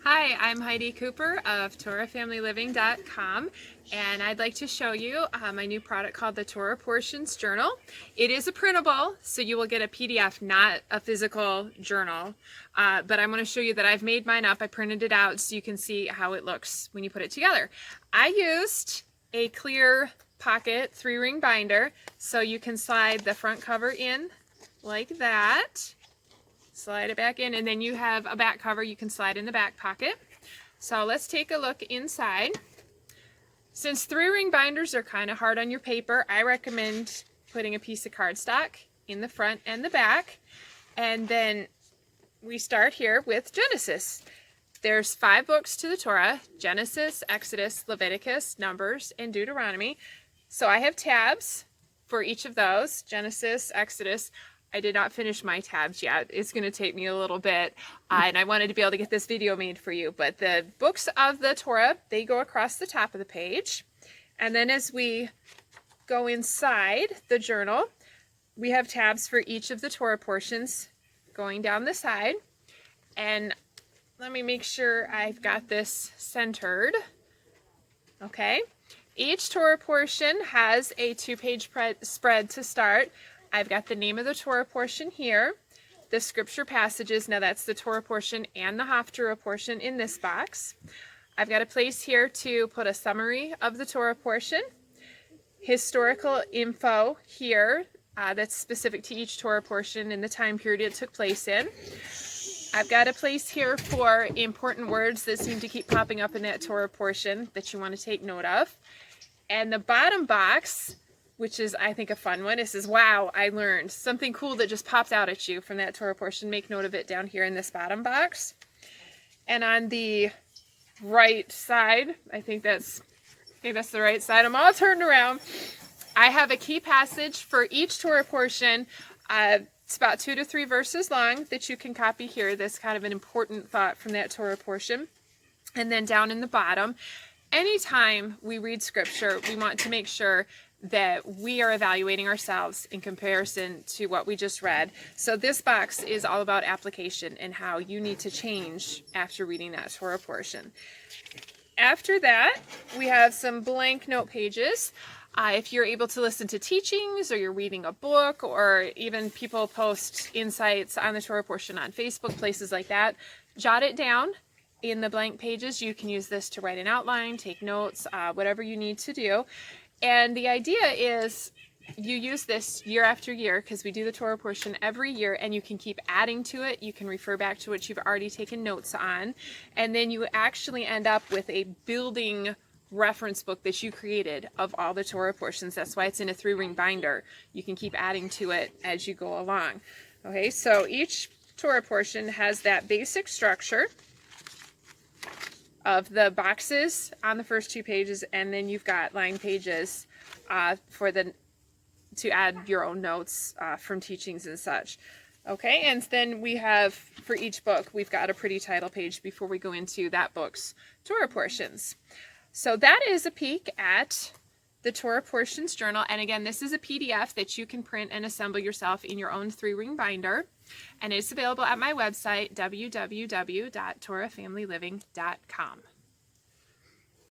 Hi, I'm Heidi Cooper of TorahFamilyLiving.com, and I'd like to show you my new product called the Torah Portions Journal. It is a printable, so you will get a PDF, not a physical journal, but I'm going to show you that I've made mine up. I printed it out so you can see how it looks when you put it together. I used a clear pocket 3-ring binder, so you can slide the front cover in like that. Slide it back in, and then you have a back cover you can slide in the back pocket. So let's take a look inside. Since 3-ring binders are kind of hard on your paper, I recommend putting a piece of cardstock in the front and the back. And then we start here with Genesis. There's 5 books to the Torah: Genesis, Exodus, Leviticus, Numbers, and Deuteronomy. So I have tabs for each of those: Genesis, Exodus. I did not finish my tabs yet. It's going to take me a little bit, and I wanted to be able to get this video made for you. But the books of the Torah, they go across the top of the page. And then as we go inside the journal, we have tabs for each of the Torah portions going down the side. And let me make sure I've got this centered. Okay. Each Torah portion has a 2-page spread to start. I've got the name of the Torah portion here, the scripture passages. Now that's the Torah portion and the Haftarah portion in this box. I've got a place here to put a summary of the Torah portion, historical info here that's specific to each Torah portion and the time period it took place in. I've got a place here for important words that seem to keep popping up in that Torah portion that you want to take note of. And the bottom box, which is, I think, a fun one. It says, wow, I learned something cool that just popped out at you from that Torah portion. Make note of it down here in this bottom box. And on the right side, I think that's the right side. I'm all turned around. I have a key passage for each Torah portion. It's about 2 to 3 verses long that you can copy here. That's kind of an important thought from that Torah portion. And then down in the bottom, anytime we read scripture, we want to make sure that we are evaluating ourselves in comparison to what we just read. So this box is all about application and how you need to change after reading that Torah portion. After that, we have some blank note pages. If you're able to listen to teachings, or you're reading a book, or even people post insights on the Torah portion on Facebook, places like that, jot it down in the blank pages. You can use this to write an outline, take notes, whatever you need to do. And the idea is you use this year after year, because we do the Torah portion every year, and you can keep adding to it. You can refer back to what you've already taken notes on, and then you actually end up with a building reference book that you created of all the Torah portions. That's why it's in a 3-ring binder. You can keep adding to it as you go along. Okay, so each Torah portion has that basic structure of the boxes on the first 2 pages, and then you've got line pages to add your own notes from teachings and such. Okay, and then we have, for each book, we've got a pretty title page before we go into that book's Torah portions. So that is a peek at the Torah Portions Journal. And again, this is a PDF that you can print and assemble yourself in your own 3-ring binder. And it's available at my website, www.torahfamilyliving.com.